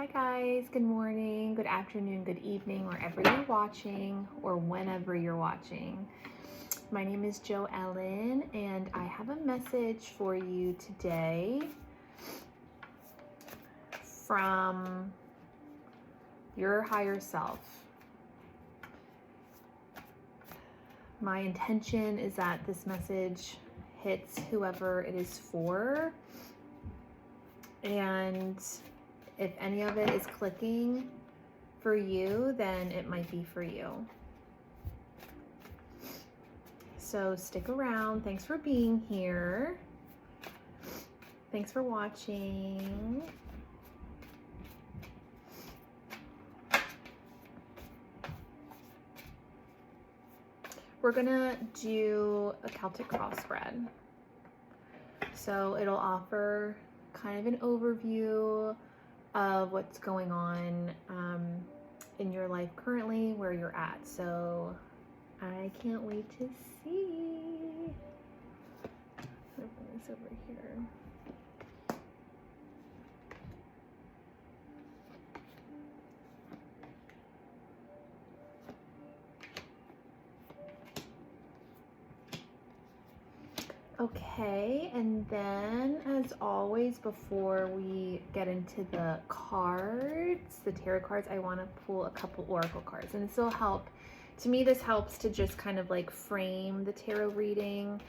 Hi guys, good morning, good afternoon, good evening, wherever you're watching or whenever you're watching. My name is Jo Ellen and I have a message for you today from your higher self. My intention is that this message hits whoever it is for, and if any of it is clicking for you, then it might be for you. So stick around. Thanks for being here. Thanks for watching. We're gonna do a Celtic crossbred. So it'll offer kind of an overview of what's going on in your life currently, where you're at. So I can't wait to see. I'll bring this over here. Okay, and then as always, before we get into the cards, the tarot cards, I want to pull a couple oracle cards, and this will help. To me, this helps to just kind of like frame the tarot reading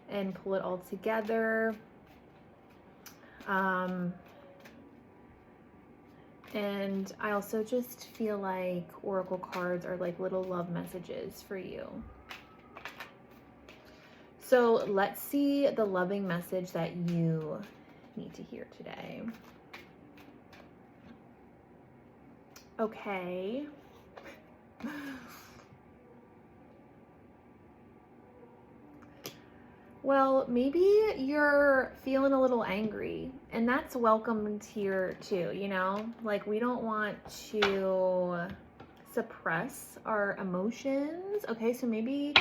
and pull it all together. And I also just feel like oracle cards are like little love messages for you. So let's see the loving message that you need to hear today. Okay. Well, maybe you're feeling a little angry, and that's welcomed here too, you know? Like, we don't want to suppress our emotions. Okay, so maybe,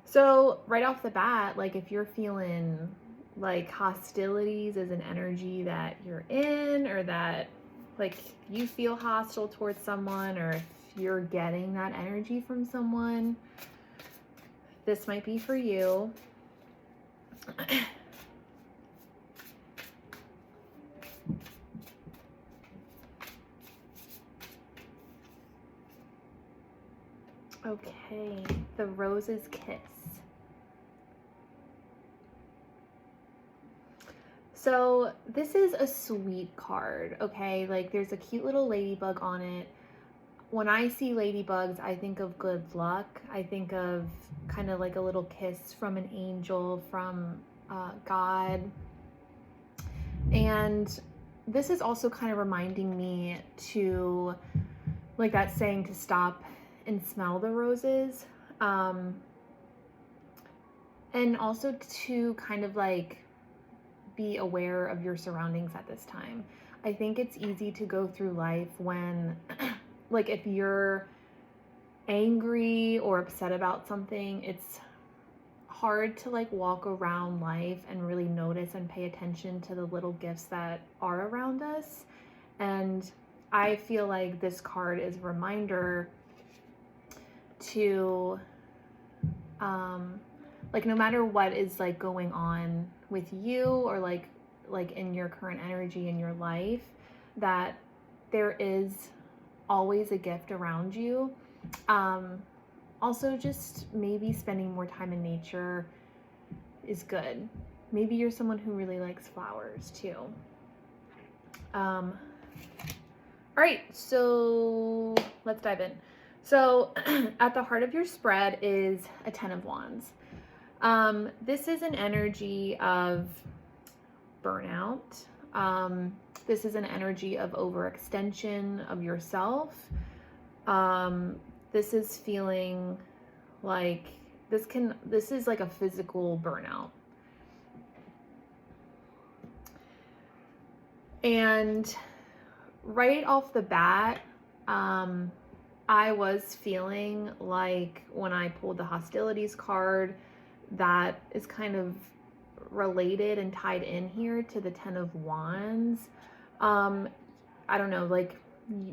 so right off the bat, like if you're feeling like hostilities is an energy that you're in, or that like you feel hostile towards someone, or if you're getting that energy from someone, this might be for you. Okay, the Rose's Kiss. So this is a sweet card, okay? Like there's a cute little ladybug on it. When I see ladybugs, I think of good luck. I think of kind of like a little kiss from an angel, from God. And this is also kind of reminding me to, like that saying, to stop and smell the roses. And also to kind of like be aware of your surroundings at this time. I think it's easy to go through life when like if you're angry or upset about something, it's hard to like walk around life and really notice and pay attention to the little gifts that are around us. And I feel like this card is a reminder to like no matter what is like going on with you, or like in your current energy in your life, that there is always a gift around you. Also, just maybe spending more time in nature is good. Maybe you're someone who really likes flowers too. All right, so let's dive in. So at the heart of your spread is a 10 of Wands. This is an energy of burnout. This is an energy of overextension of yourself. This is feeling like this is like a physical burnout. And right off the bat, I was feeling like when I pulled the hostilities card, that is kind of related and tied in here to the 10 of Wands. I don't know, like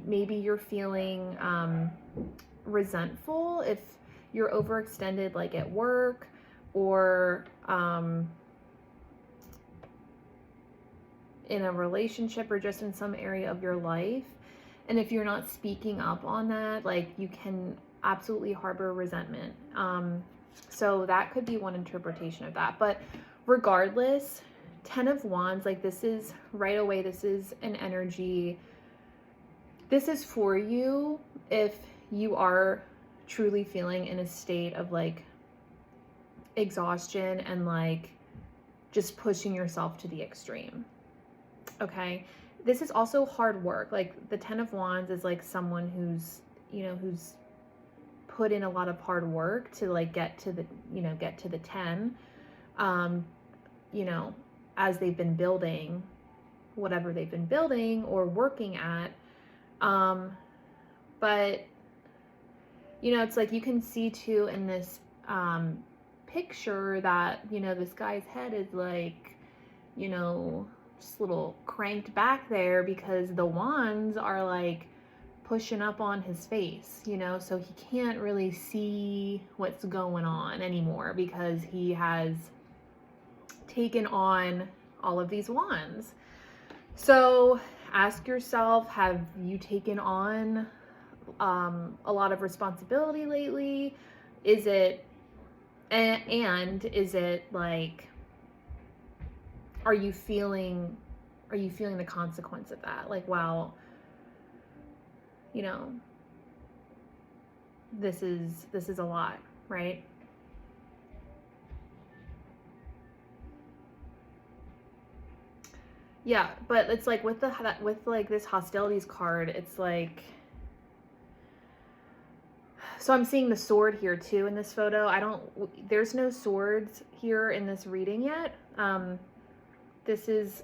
maybe you're feeling resentful if you're overextended, like at work, or in a relationship, or just in some area of your life. And if you're not speaking up on that, like you can absolutely harbor resentment. So that could be one interpretation of that. But regardless, 10 of Wands, like this is right away, this is an energy. This is for you if you are truly feeling in a state of like exhaustion and like just pushing yourself to the extreme. Okay. This is also hard work. Like the 10 of Wands is like someone who's, you know, who's put in a lot of hard work to like get to the, you know, get to the 10, you know, as they've been building whatever they've been building or working at. But, you know, it's like you can see too in this picture that, you know, this guy's head is like, you know, just a little cranked back there because the wands are like pushing up on his face, you know, so he can't really see what's going on anymore because he has taken on all of these wands. So ask yourself, have you taken on a lot of responsibility lately? Is it, and is it like, are you feeling the consequence of that? Like, wow, you know, this is a lot, right? Yeah, but it's like with like this hostilities card, it's like, so I'm seeing the sword here too in this photo. There's no swords here in this reading yet. This is,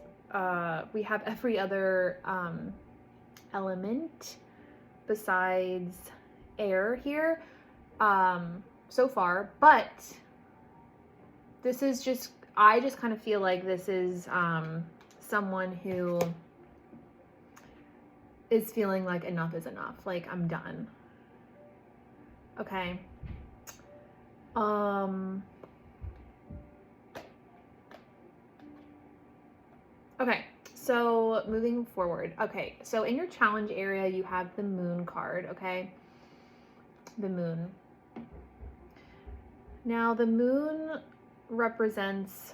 we have every other element besides air here so far, but this is just, I just kind of feel like this is someone who is feeling like enough is enough, like I'm done. Okay. Okay, so moving forward. Okay, so in your challenge area, you have the moon card, okay? The moon. Now, the moon represents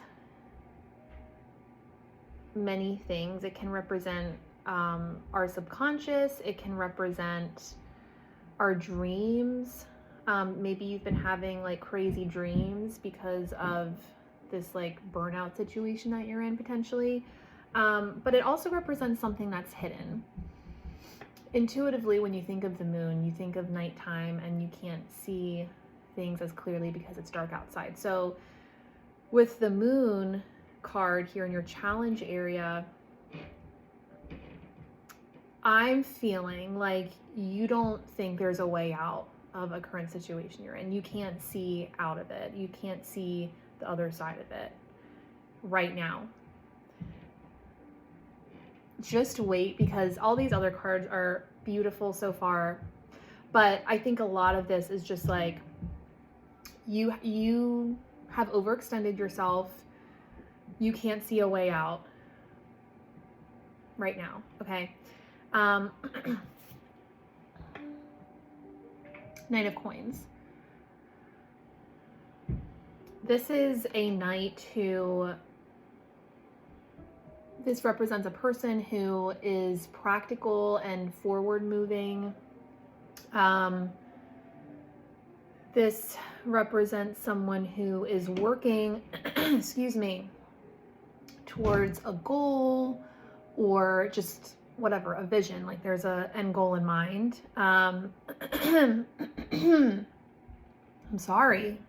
many things. It can represent our subconscious. It can represent our dreams. Maybe you've been having like crazy dreams because of this like burnout situation that you're in potentially. But it also represents something that's hidden. Intuitively, when you think of the moon, you think of nighttime and you can't see things as clearly because it's dark outside. So with the moon card here in your challenge area, I'm feeling like you don't think there's a way out of a current situation you're in. You can't see out of it. You can't see the other side of it right now. Just wait, because all these other cards are beautiful so far, but I think a lot of this is just like you have overextended yourself. You can't see a way out right now, okay? Knight of Coins. This is a knight who, this represents a person who is practical and forward moving. This represents someone who is working, excuse me, towards a goal or just whatever, a vision, like there's a end goal in mind. I'm sorry.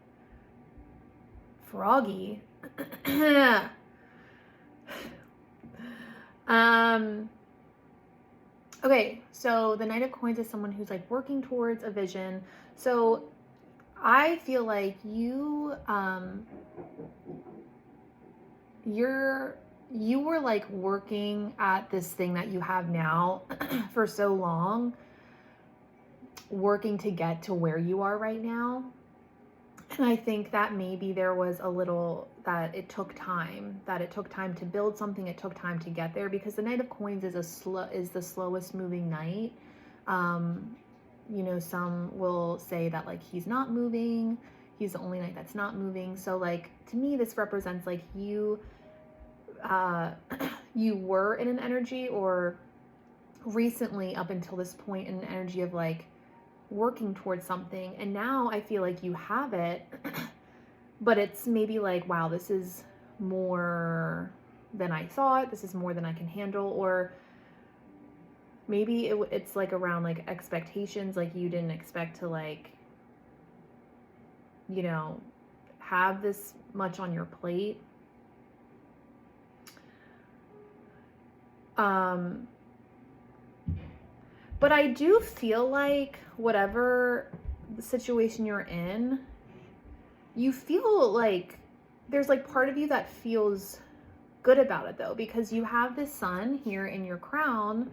Froggy. Okay, so the Knight of Coins is someone who's like working towards a vision. So I feel like you're you were like working at this thing that you have now for so long, working to get to where you are right now. And I think that maybe there was a little that it took time, to build something, it took time to get there, because the Knight of Coins is the slowest moving knight. You know, some will say that like he's not moving, he's the only knight that's not moving. So like to me this represents like you you were in an energy, or recently up until this point, in an energy of like working towards something, and now I feel like you have it but it's maybe like, wow, this is more than I thought, this is more than I can handle, or maybe it's like around like expectations, like you didn't expect to like, you know, have this much on your plate. But I do feel like whatever the situation you're in, you feel like there's like part of you that feels good about it though, because you have this sun here in your crown.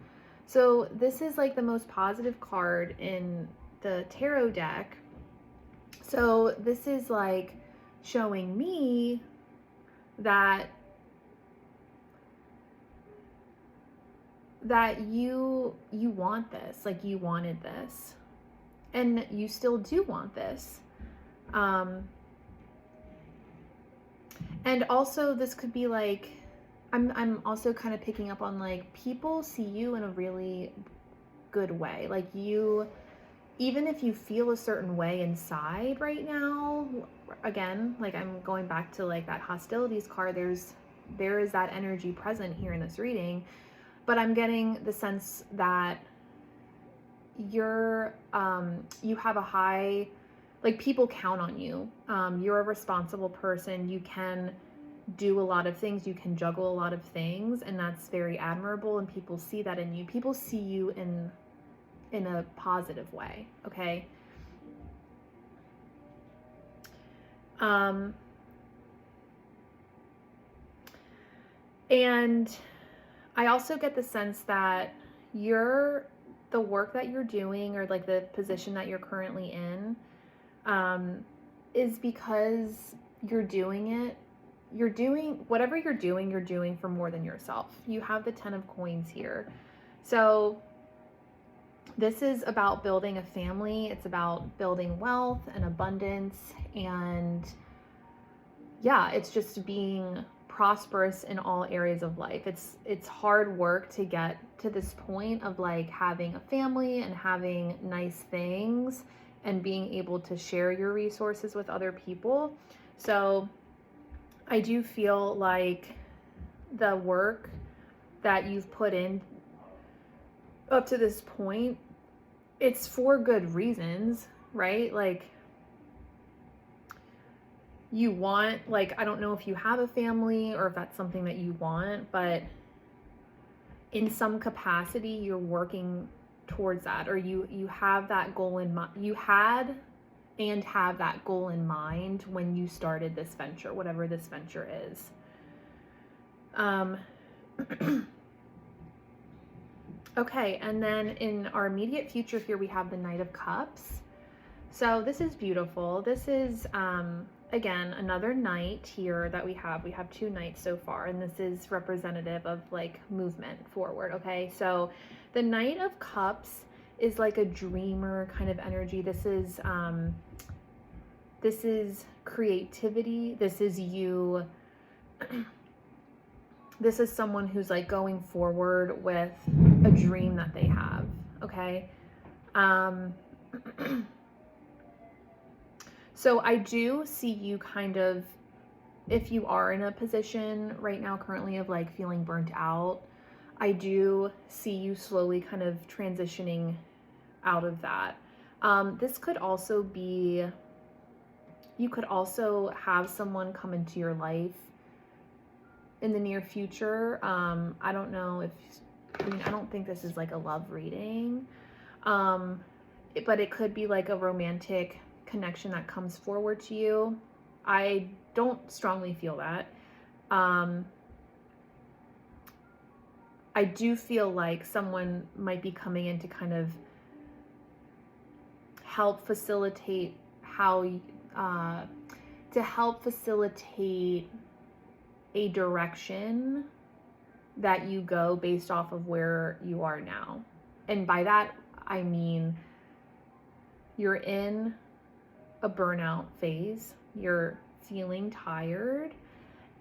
So this is like the most positive card in the tarot deck. So this is like showing me that you want this, like you wanted this, and you still do want this. And also this could be like, I'm also kind of picking up on like people see you in a really good way. Like you, even if you feel a certain way inside right now, again, like I'm going back to like that hostilities card, there is that energy present here in this reading. But I'm getting the sense that you have a high, like people count on you. You're a responsible person. You can do a lot of things. You can juggle a lot of things, and that's very admirable. And people see that in you. People see you in a positive way. Okay. And I also get the sense that the work that you're doing, or like the position that you're currently in, is because you're doing whatever you're doing for more than yourself. You have the 10 of Coins here. So this is about building a family. It's about building wealth and abundance. And yeah, it's just being prosperous in all areas of life. It's hard work to get to this point of like having a family and having nice things and being able to share your resources with other people. So I do feel like the work that you've put in up to this point, it's for good reasons, right? Like you want, like, I don't know if you have a family or if that's something that you want, but in some capacity you're working towards that, or you have that goal in mind. You had and have that goal in mind when you started this venture, whatever this venture is. Okay, and then in our immediate future here we have the Knight of Cups. So this is beautiful. This is again another knight here that we have two knights so far, and this is representative of like movement forward. Okay, so the Knight of Cups is like a dreamer kind of energy. This is creativity. This is you. This is someone who's like going forward with a dream that they have. Okay. So I do see you kind of, if you are in a position right now currently of like feeling burnt out, I do see you slowly kind of transitioning out of that. This could also be, you could also have someone come into your life in the near future. I don't know if, I don't think this is like a love reading, but it could be like a romantic connection that comes forward to you. I don't strongly feel that. I do feel like someone might be coming in to kind of help facilitate help facilitate a direction that you go based off of where you are now. And by that, I mean you're in a burnout phase, you're feeling tired,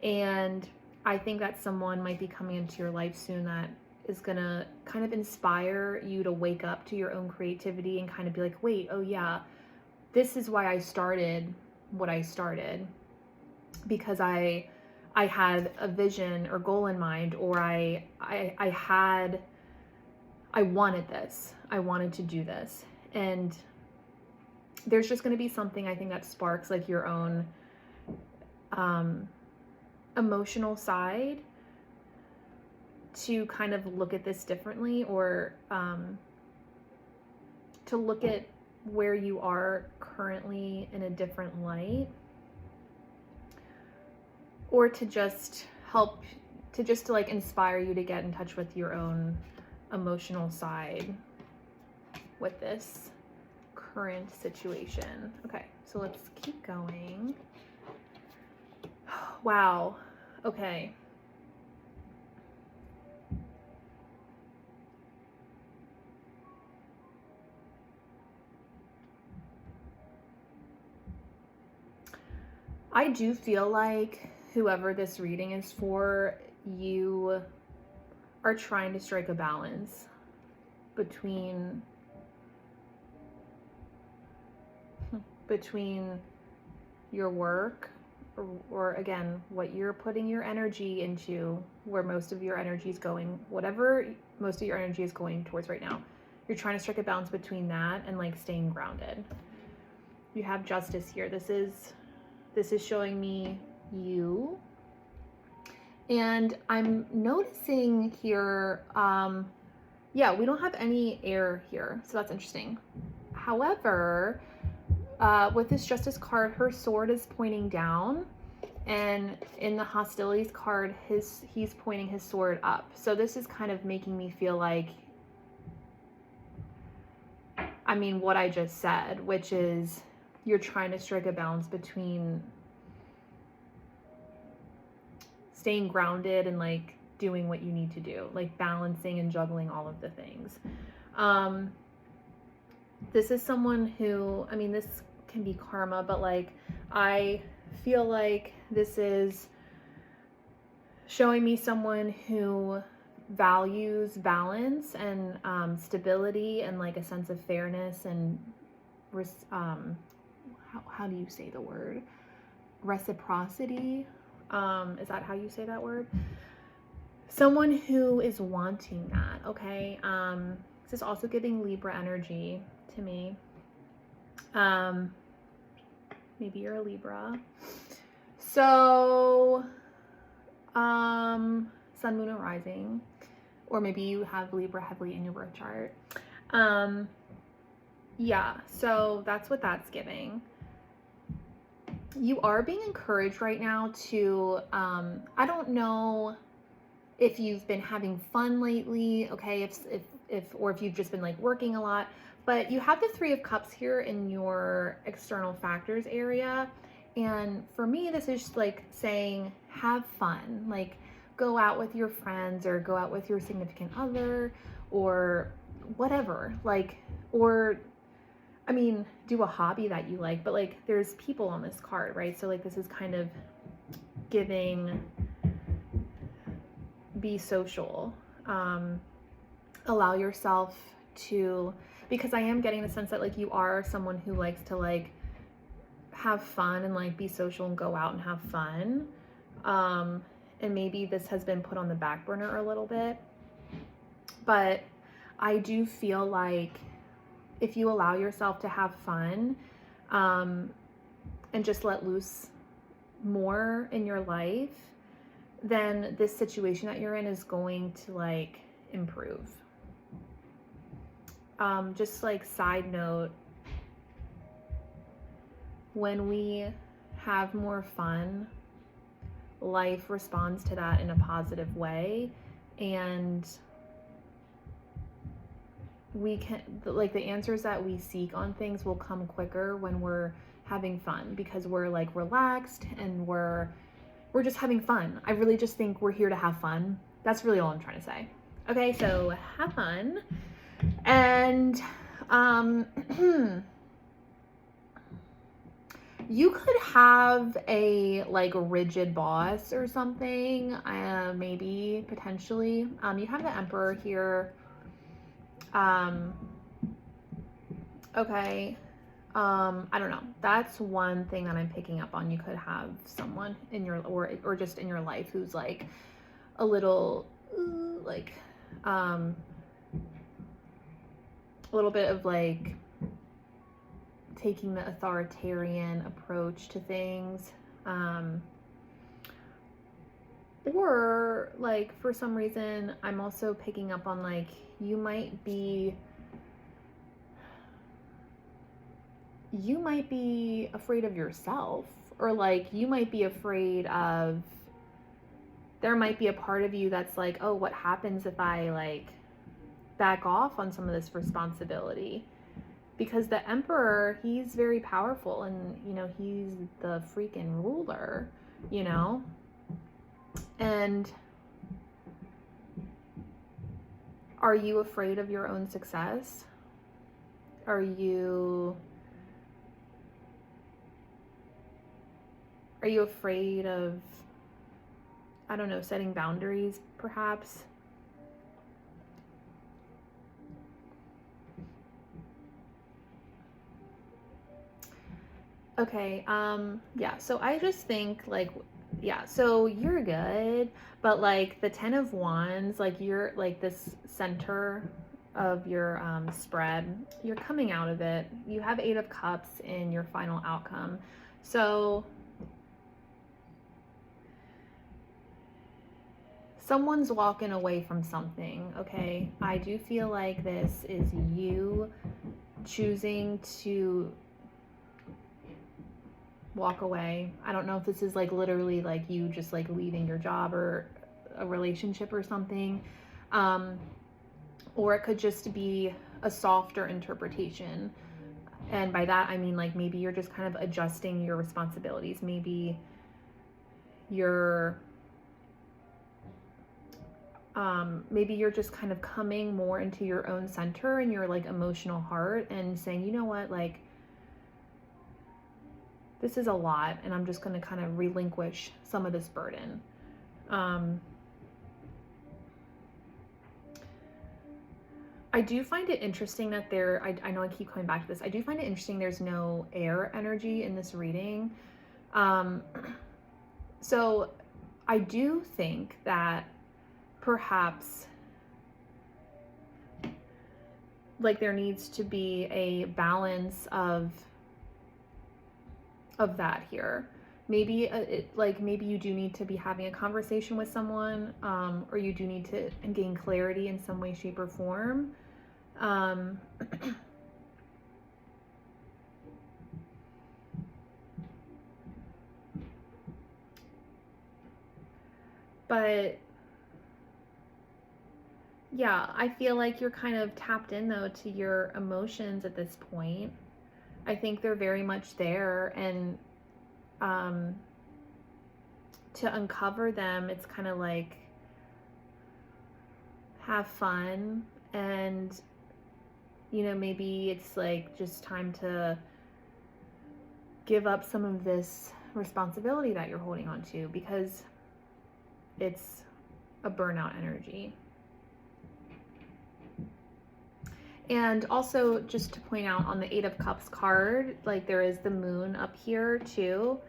and I think that someone might be coming into your life soon that is gonna kind of inspire you to wake up to your own creativity and kind of be like, wait, oh yeah, this is why I started what I started, because I had a vision or goal in mind, or I wanted this. I wanted to do this. And there's just going to be something, I think, that sparks like your own emotional side to kind of look at this differently, or to look at where you are currently in a different light, or to just to like inspire you to get in touch with your own emotional side with this current situation. Okay, so let's keep going. Wow. Okay. I do feel like whoever this reading is for, you are trying to strike a balance between your work, or again, what you're putting your energy into, where most of your energy is going, whatever most of your energy is going towards right now. You're trying to strike a balance between that and like staying grounded. You have Justice here. This is showing me you. And I'm noticing here, yeah, we don't have any air here, so that's interesting. However, with this Justice card, her sword is pointing down, and in the Hostilities card, he's pointing his sword up. So this is kind of making me feel like, I mean, what I just said, which is you're trying to strike a balance between staying grounded and like doing what you need to do, like balancing and juggling all of the things. This is someone who, I mean, this can be karma, but like I feel like this is showing me someone who values balance and stability and like a sense of fairness and how do you say the word? Reciprocity. Is that how you say that word? Someone who is wanting that, okay? This is also giving Libra energy to me. Maybe you're a Libra. So, Sun, Moon, and Rising. Or maybe you have Libra heavily in your birth chart. Yeah, so that's what that's giving. You are being encouraged right now to, I don't know if you've been having fun lately, okay, or if you've just been like working a lot, but you have the Three of Cups here in your external factors area. And for me, this is like saying, have fun, like go out with your friends or go out with your significant other or whatever, like, or I mean, do a hobby that you like, but like there's people on this card, right? So like this is kind of giving, be social, allow yourself to, because I am getting the sense that like you are someone who likes to like have fun and like be social and go out and have fun. And maybe this has been put on the back burner a little bit, but I do feel like if you allow yourself to have fun, and just let loose more in your life, then this situation that you're in is going to like improve. Just like side note, when we have more fun, life responds to that in a positive way, and we can, like, the answers that we seek on things will come quicker when we're having fun, because we're like relaxed and we're just having fun. I really just think we're here to have fun. That's really all I'm trying to say. Okay, so have fun. And you could have a like rigid boss or something, maybe potentially. You have the Emperor here. Okay. I don't know. That's one thing that I'm picking up on. You could have someone in your, or just in your life who's like a little like a little bit of like taking the authoritarian approach to things, or like for some reason I'm also picking up on like you might be afraid of yourself, or like you might be afraid of, there might be a part of you that's like, oh, what happens if I like back off on some of this responsibility? Because the Emperor, he's very powerful, and you know, he's the freaking ruler, you know? And are you afraid of your own success? Are you afraid of, I don't know, setting boundaries perhaps? Okay, yeah, so I just think like, yeah, so you're good, but like the 10 of Wands, like you're like this center of your spread, you're coming out of it. You have 8 of Cups in your final outcome. So someone's walking away from something, okay? I do feel like this is you choosing to walk away. I don't know if this is like literally like you just like leaving your job or a relationship or something, or it could just be a softer interpretation. And by that I mean like maybe you're just kind of adjusting your responsibilities. Maybe you're just kind of coming more into your own center and your like emotional heart and saying, you know what, like this is a lot, and I'm just going to kind of relinquish some of this burden. I do find it interesting that I know I keep coming back to this. I do find it interesting there's no air energy in this reading. So I do think that perhaps like there needs to be a balance of that here. Maybe maybe you do need to be having a conversation with someone, or you do need to gain clarity in some way, shape, or form. But yeah, I feel like you're kind of tapped in though to your emotions at this point. I think they're very much there, and to uncover them, it's kind of like have fun, and you know, maybe it's like just time to give up some of this responsibility that you're holding on to, because it's a burnout energy. And also, just to point out on the 8 of Cups card, like there is the moon up here too,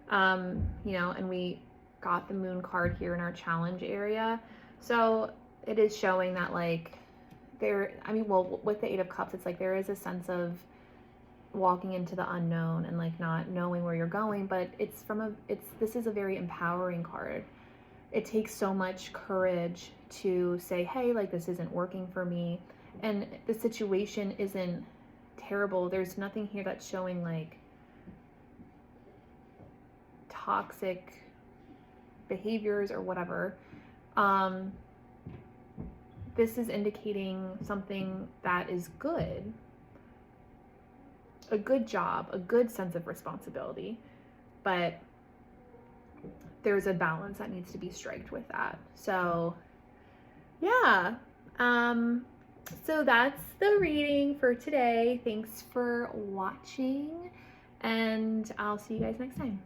you know, and we got the moon card here in our challenge area. So it is showing that like well, with the 8 of Cups, it's like there is a sense of walking into the unknown and like not knowing where you're going, but this is a very empowering card. It takes so much courage to say, hey, like this isn't working for me, and the situation isn't terrible. There's nothing here that's showing like toxic behaviors or whatever. this is indicating something that is good, a good job, a good sense of responsibility, but there's a balance that needs to be striked with that. So yeah, so that's the reading for today. Thanks for watching, and I'll see you guys next time.